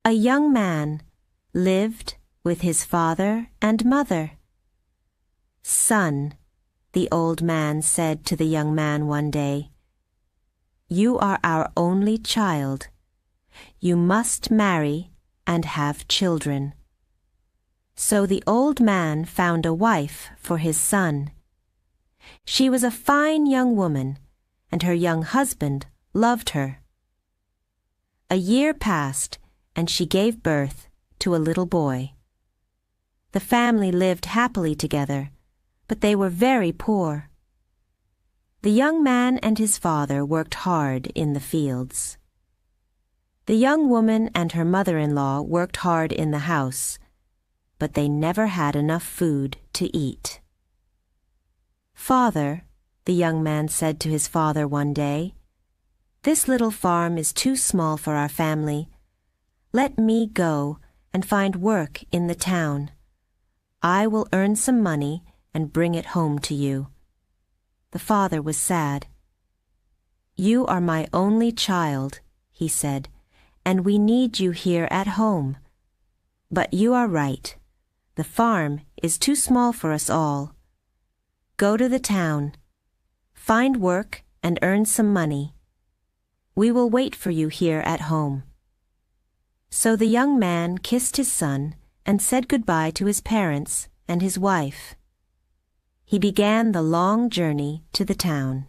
A young man lived with his father and mother. "Son," the old man said to the young man one day, "you are our only child. You must marry and have children." So the old man found a wife for his son. She was a fine young woman, and her young husband loved her. A year passed, and she gave birth to a little boy. The family lived happily together, but they were very poor. The young man and his father worked hard in the fields. The young woman and her mother-in-law worked hard in the house, but they never had enough food to eat. "Father," the young man said to his father one day, "this little farm is too small for our family. Let me go and find work in the town. I will earn some money and bring it home to you." The father was sad. "You are my only child," he said, "and we need you here at home. But you are right. The farm is too small for us all. Go to the town. Find work and earn some money. We will wait for you here at home." So the young man kissed his son and said goodbye to his parents and his wife. He began the long journey to the town.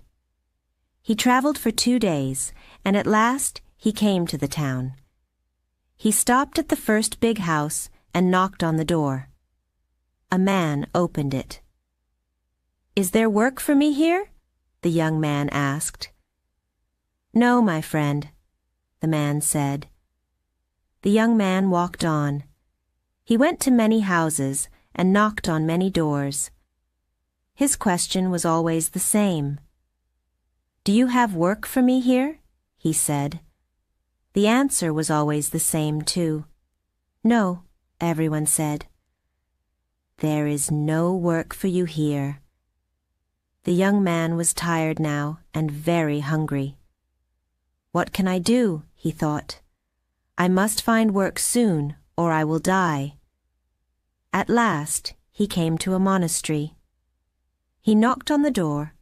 He traveled for 2 days, and at last he came to the town. He stopped at the first big house and knocked on the door. A man opened it. "Is there work for me here?" the young man asked. "No, my friend," the man said. The young man walked on. He went to many houses and knocked on many doors. His question was always the same. "Do you have work for me here?" he said. The answer was always the same, too. "No," everyone said. "There is no work for you here." The young man was tired now and very hungry. "What can I do?" he thought. "I must find work soon, or I will die." At last he came to a monastery. He knocked on the door,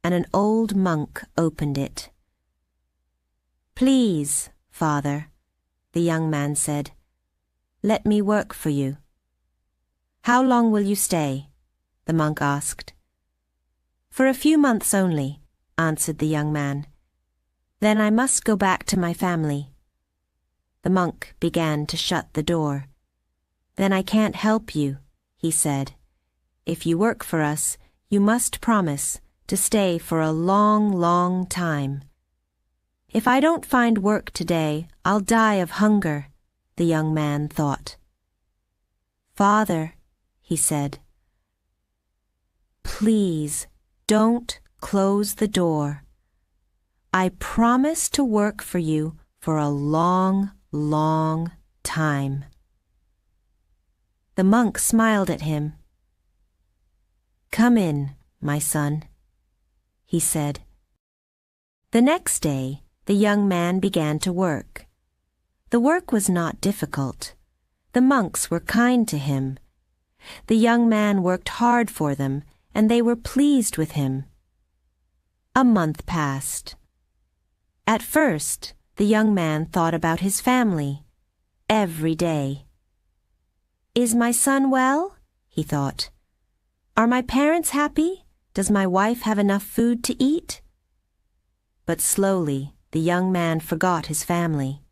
and an old monk opened it. "Please, Father," the young man said, "let me work for you." "How long will you stay?" the monk asked. "For a few months only," answered the young man. "Then I must go back to my family." The monk began to shut the door. "Then I can't help you," he said. "If you work for us, you must promise to stay for a long, long time." "If I don't find work today, I'll die of hunger," the young man thought. "Father," he said, "please don't close the door. I promise to work for you for a long, long time." The monk smiled at him. "Come in, my son," he said. The next day, the young man began to work. The work was not difficult. The monks were kind to him. The young man worked hard for them, and they were pleased with him. A month passed. At first, the young man thought about his family every day. "Is my son well?" he thought. "Are my parents happy? Does my wife have enough food to eat?" But slowly, the young man forgot his family.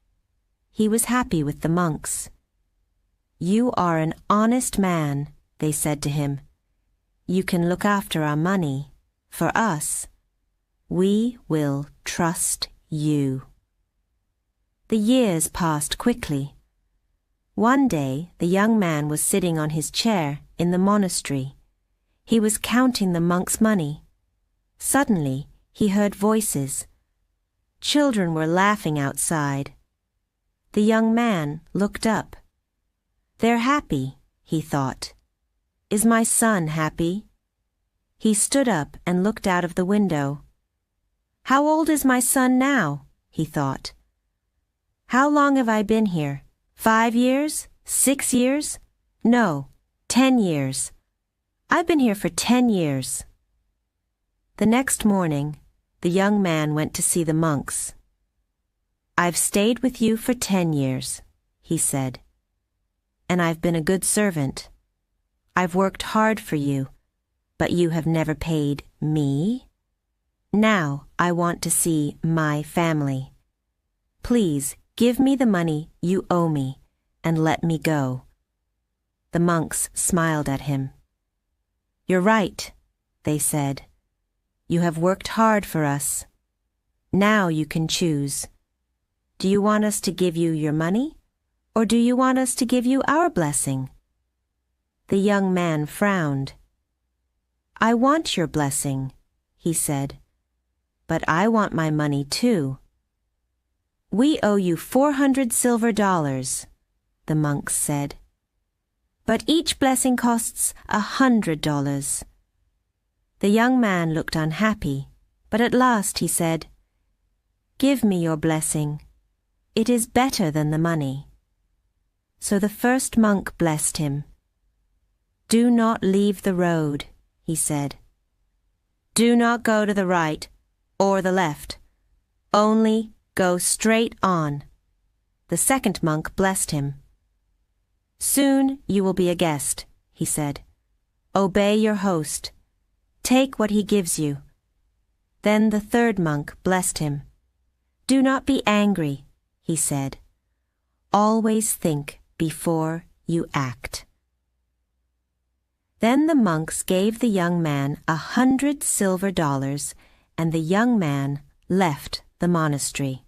He was happy with the monks. "You are an honest man," they said to him. "You can look after our money. For us, we will trust you." The years passed quickly. One day, the young man was sitting on his chair in the monastery. He was counting the monks' money. Suddenly, he heard voices. Children were laughing outside. The young man looked up. "They're happy," he thought. "Is my son happy?" He stood up and looked out of the window. "How old is my son now?" he thought. "How long have I been here? 5 years? 6 years? No, 10 years. I've been here for 10 years. The next morning, the young man went to see the monks. I've stayed with you for 10 years, he said, and I've been a good servant. I've worked hard for you, but you have never paid me. Now I want to see my family. Please give me the money you owe me and let me go. The monks smiled at him. You're right, they said. You have worked hard for us. Now you can choose. Do you want us to give you your money, or do you want us to give you our blessing? The young man frowned. I want your blessing, he said, but I want my money too. We owe you 400 silver dollars, the monks said. But each blessing costs $100. The young man looked unhappy, but at last he said, Give me your blessing. It is better than the money. So the first monk blessed him. Do not leave the road, he said. Do not go to the right or the left. Only go straight on. The second monk blessed him. Soon you will be a guest, he said. Obey your host. Take what he gives you. Then the third monk blessed him. Do not be angry, he said. Always think before you act. Then the monks gave the young man 100 silver dollars, and the young man left the monastery.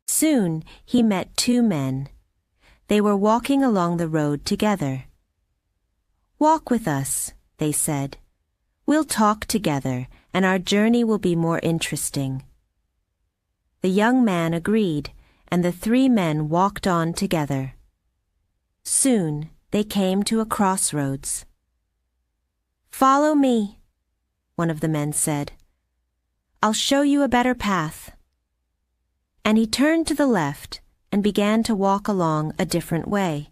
Soon he met 2 men. They were walking along the road together. Walk with us, they said. We'll talk together, and our journey will be more interesting. The young man agreed, and the 3 men walked on together. Soon they came to a crossroads. Follow me, one of the men said. I'll show you a better path. And he turned to the left and began to walk along a different way.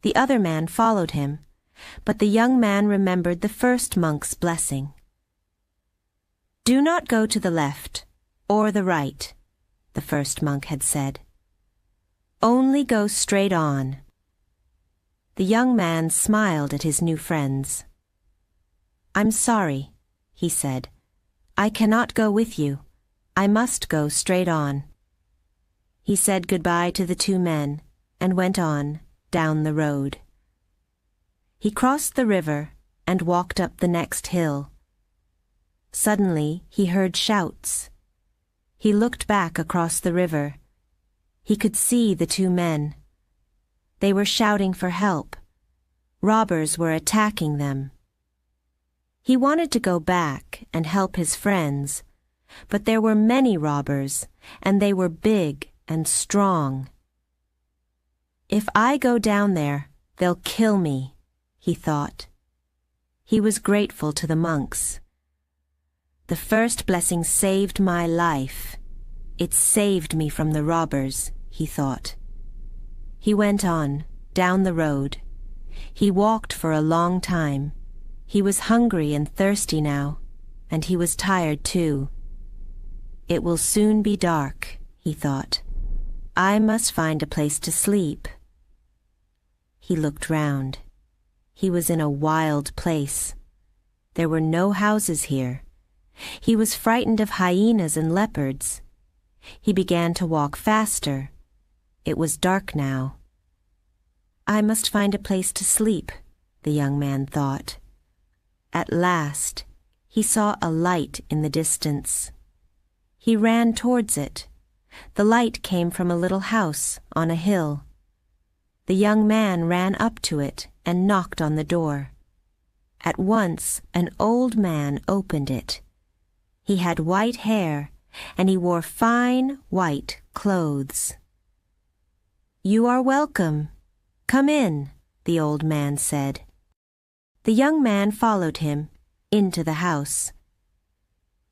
The other man followed him, but the young man remembered the first monk's blessing. Do not go to the left or the right, the first monk had said. Only go straight on. The young man smiled at his new friends. I'm sorry, he said. I cannot go with you. I must go straight on. He said goodbye to the 2 men and went on down the road. He crossed the river and walked up the next hill. Suddenly he heard shouts. He looked back across the river. He could see the 2 men. They were shouting for help. Robbers were attacking them. He wanted to go back and help his friends, but there were many robbers, and they were big and strong. If I go down there, they'll kill me, he thought. He was grateful to the monks. The first blessing saved my life. It saved me from the robbers, he thought. He went on, down the road. He walked for a long time. He was hungry and thirsty now, and he was tired too. It will soon be dark, he thought. I must find a place to sleep. He looked round. He was in a wild place. There were no houses here. He was frightened of hyenas and leopards. He began to walk faster. It was dark now. I must find a place to sleep, the young man thought. At last, he saw a light in the distance. He ran towards it. The light came from a little house on a hill. The young man ran up to it and knocked on the door. At once, an old man opened it. He had white hair, and he wore fine white clothes. You are welcome. Come in, the old man said. The young man followed him into the house.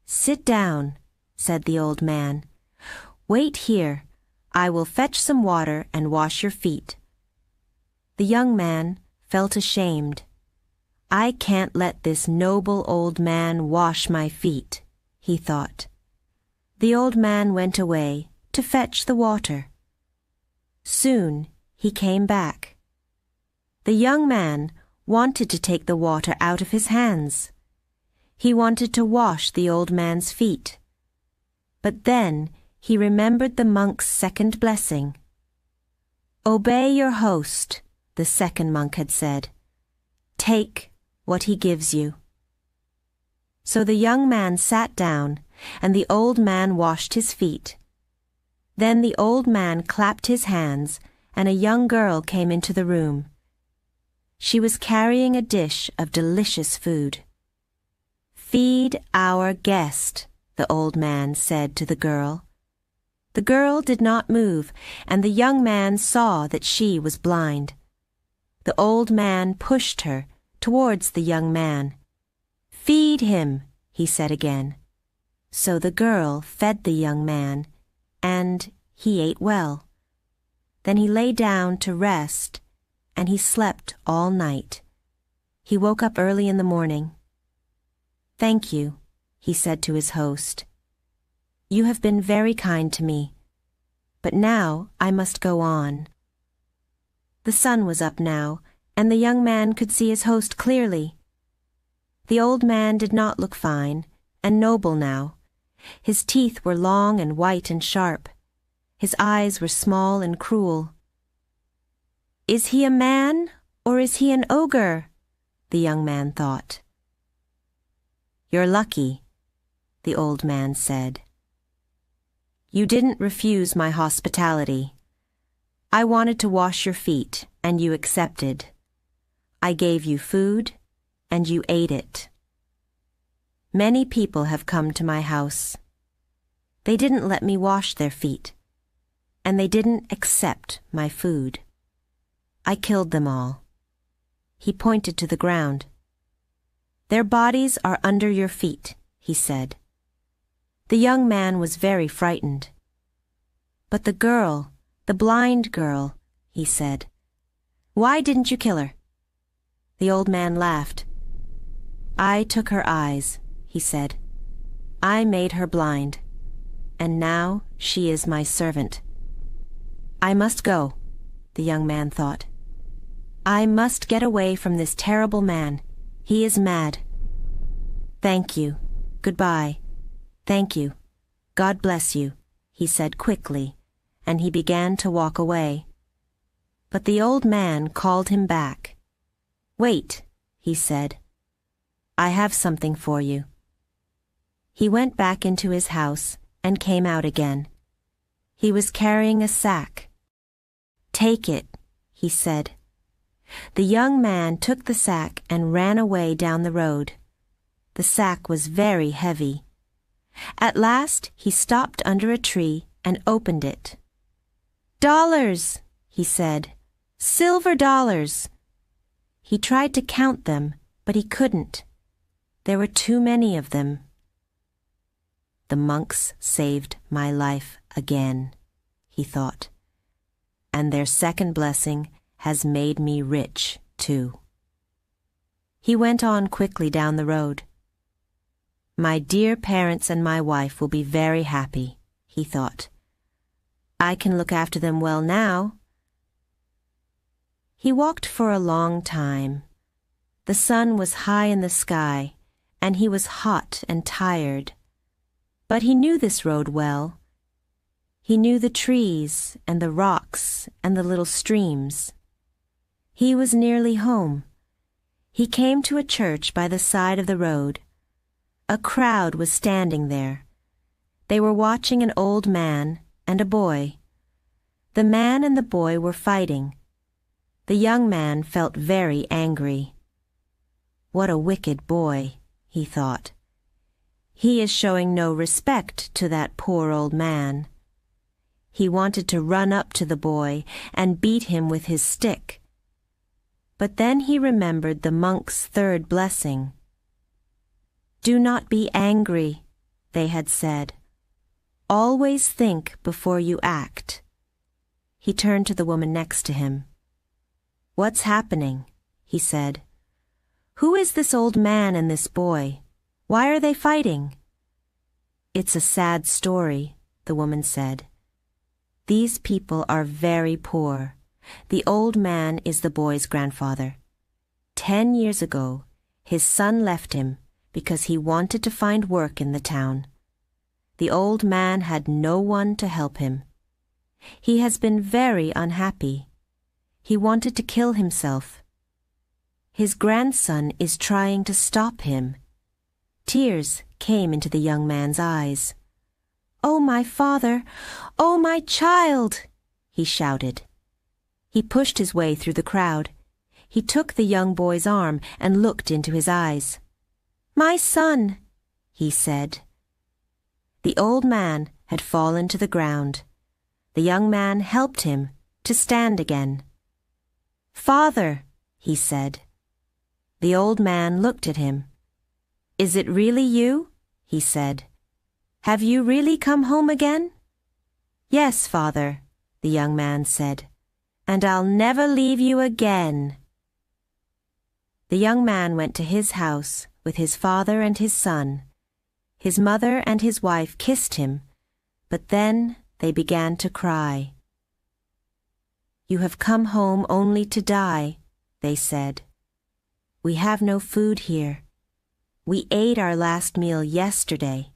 Sit down, said the old man. Wait here. I will fetch some water and wash your feet." The young man felt ashamed. "I can't let this noble old man wash my feet," he thought. The old man went away to fetch the water. Soon he came back. The young man wanted to take the water out of his hands. He wanted to wash the old man's feet. But then he remembered the monk's second blessing. "Obey your host," the second monk had said. "Take what he gives you." So the young man sat down, and the old man washed his feet. Then the old man clapped his hands, and a young girl came into the room. She was carrying a dish of delicious food. "Feed our guest," the old man said to the girl. The girl did not move, and the young man saw that she was blind. The old man pushed her towards the young man. "Feed him," he said again. So the girl fed the young man, and he ate well. Then he lay down to rest, and he slept all night. He woke up early in the morning. "Thank you," he said to his host. "You have been very kind to me, but now I must go on." The sun was up now, and the young man could see his host clearly. The old man did not look fine and noble now. His teeth were long and white and sharp. His eyes were small and cruel. "Is he a man or is he an ogre?" the young man thought. "You're lucky," the old man said. "You didn't refuse my hospitality. I wanted to wash your feet, and you accepted. I gave you food, and you ate it. Many people have come to my house. They didn't let me wash their feet, and they didn't accept my food. I killed them all." He pointed to the ground. "Their bodies are under your feet," he said. The young man was very frightened. "But the girl, the blind girl," he said. "Why didn't you kill her?" The old man laughed. "I took her eyes," he said. "I made her blind, and now she is my servant." "I must go," the young man thought. "I must get away from this terrible man. He is mad. Thank you. Goodbye. Thank you. God bless you," he said quickly, and he began to walk away. But the old man called him back. "Wait," he said. "I have something for you." He went back into his house and came out again. He was carrying a sack. "Take it," he said. The young man took the sack and ran away down the road. The sack was very heavy. At last he stopped under a tree and opened it. "Dollars," he said. "Silver dollars." He tried to count them, but he couldn't. There were too many of them. "The monks saved my life again," he thought. "And their second blessing has made me rich, too." He went on quickly down the road. "My dear parents and my wife will be very happy," he thought. "I can look after them well now." He walked for a long time. The sun was high in the sky, and he was hot and tired. But he knew this road well. He knew the trees and the rocks and the little streams. He was nearly home. He came to a church by the side of the road. A crowd was standing there. They were watching an old man and a boy. The man and the boy were fighting. The young man felt very angry. "What a wicked boy," he thought. "He is showing no respect to that poor old man." He wanted to run up to the boy and beat him with his stick. But then he remembered the monk's third blessing. "Do not be angry," they had said. "Always think before you act." He turned to the woman next to him. "What's happening?" he said. "Who is this old man and this boy? Why are they fighting?" "It's a sad story," the woman said. "These people are very poor. The old man is the boy's grandfather. 10 years ago, his son left him because he wanted to find work in the town. The old man had no one to help him. He has been very unhappy. He wanted to kill himself. His grandson is trying to stop him." Tears came into the young man's eyes. "Oh, my father! Oh, my child!" he shouted. He pushed his way through the crowd. He took the young boy's arm and looked into his eyes. "My son," he said. The old man had fallen to the ground. The young man helped him to stand again. "Father," he said. The old man looked at him. "Is it really you?" he said. "Have you really come home again?" "Yes, father," the young man said, "and I'll never leave you again." The young man went to his house with his father and his son. His mother and his wife kissed him, but then they began to cry. "You have come home only to die," they said. "We have no food here. We ate our last meal yesterday."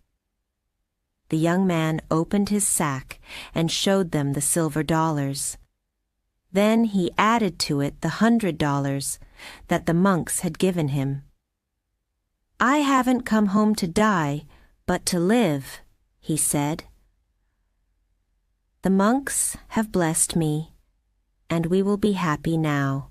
The young man opened his sack and showed them the silver dollars. Then he added to it the $100 that the monks had given him. "I haven't come home to die, but to live," he said. "The monks have blessed me, and we will be happy now."